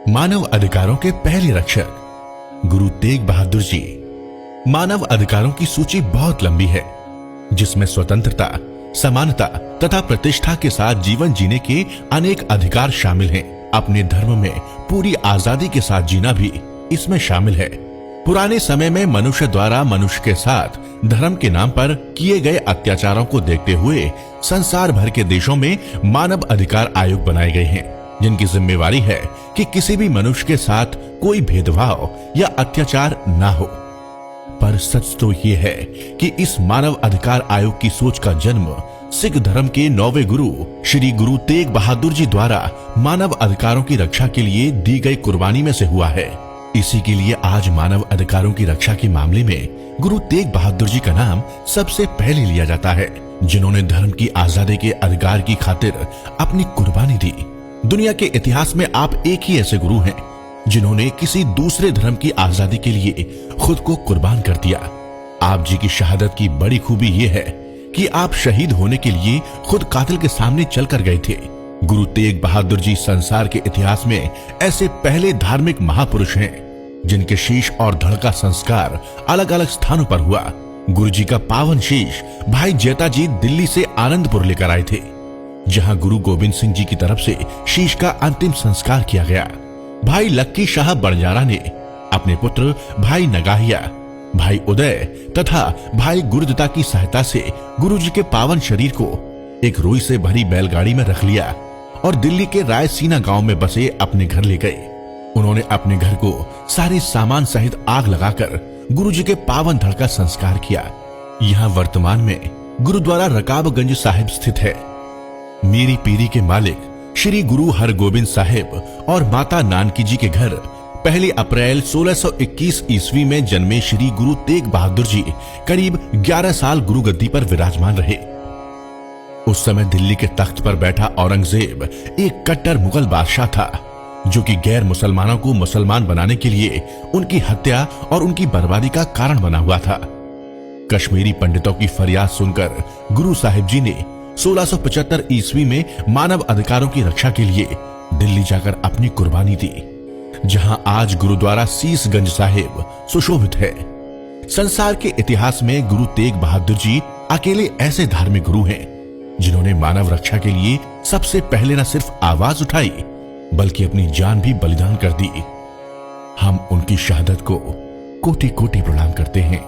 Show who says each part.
Speaker 1: मानव अधिकारों के पहले रक्षक गुरु तेग बहादुर जी। मानव अधिकारों की सूची बहुत लंबी है, जिसमें स्वतंत्रता, समानता तथा प्रतिष्ठा के साथ जीवन जीने के अनेक अधिकार शामिल हैं। अपने धर्म में पूरी आजादी के साथ जीना भी इसमें शामिल है। पुराने समय में मनुष्य द्वारा मनुष्य के साथ धर्म के नाम पर किए गए अत्याचारों को देखते हुए संसार भर के देशों में मानव अधिकार आयोग बनाए गए हैं, जिनकी जिम्मेवारी है कि किसी भी मनुष्य के साथ कोई भेदभाव या अत्याचार ना हो। पर सच तो ये है कि इस मानव अधिकार आयोग की सोच का जन्म सिख धर्म के 9वें गुरु श्री गुरु तेग बहादुर जी द्वारा मानव अधिकारों की रक्षा के लिए दी गई कुर्बानी में से हुआ है। इसी के लिए आज मानव अधिकारों की रक्षा के मामले में गुरु तेग बहादुर जी का नाम सबसे पहले लिया जाता है, जिन्होंने धर्म की आजादी के अधिकार की खातिर अपनी कुर्बानी दी। दुनिया के इतिहास में आप एक ही ऐसे गुरु हैं जिन्होंने किसी दूसरे धर्म की आजादी के लिए खुद को कुर्बान कर दिया। आप जी की शहादत की बड़ी खूबी यह है कि आप शहीद होने के लिए खुद कातिल के सामने चलकर गए थे। गुरु तेग बहादुर जी संसार के इतिहास में ऐसे पहले धार्मिक महापुरुष हैं जिनके शीश और धड़ का संस्कार अलग अलग स्थानों पर हुआ। गुरु जी का पावन शीश भाई जेता जी दिल्ली से आनंदपुर लेकर आए थे, जहां गुरु गोविंद सिंह जी की तरफ से शीश का अंतिम संस्कार किया गया। भाई लक्की शाह बंजारा ने अपने पुत्र भाई नगाहिया, भाई उदय तथा भाई गुरुदत्ता की सहायता से गुरु जी के पावन शरीर को एक रुई से भरी बैलगाड़ी में रख लिया और दिल्ली के रायसीना गांव में बसे अपने घर ले गए। उन्होंने अपने घर को सारे सामान सहित आग लगाकर गुरु जी के पावन धड़ का संस्कार किया। यहाँ वर्तमान में गुरुद्वारा रकाबगंज साहिब स्थित है। मीरी पीरी के मालिक श्री गुरु हरगोबिंद साहिब और माता नानकी जी के घर 1 अप्रैल 1621 ईस्वी में जन्मे श्री गुरु तेग बहादुर जी करीब 11 साल गुरु गद्दी पर विराजमान रहे। उस समय दिल्ली के तख्त पर बैठा औरंगजेब एक कट्टर मुगल बादशाह था, जो कि गैर मुसलमानों को मुसलमान बनाने के लिए उनकी हत्या और उनकी बर्बादी का कारण बना हुआ था। कश्मीरी पंडितों की फरियाद सुनकर गुरु साहिब जी ने 1675 ईस्वी में मानव अधिकारों की रक्षा के लिए दिल्ली जाकर अपनी कुर्बानी दी, जहां आज गुरुद्वारा शीशगंज साहिब सुशोभित है। संसार के इतिहास में गुरु तेग बहादुर जी अकेले ऐसे धार्मिक गुरु हैं जिन्होंने मानव रक्षा के लिए सबसे पहले न सिर्फ आवाज उठाई बल्कि अपनी जान भी बलिदान कर दी। हम उनकी शहादत को कोटि कोटि प्रणाम करते हैं।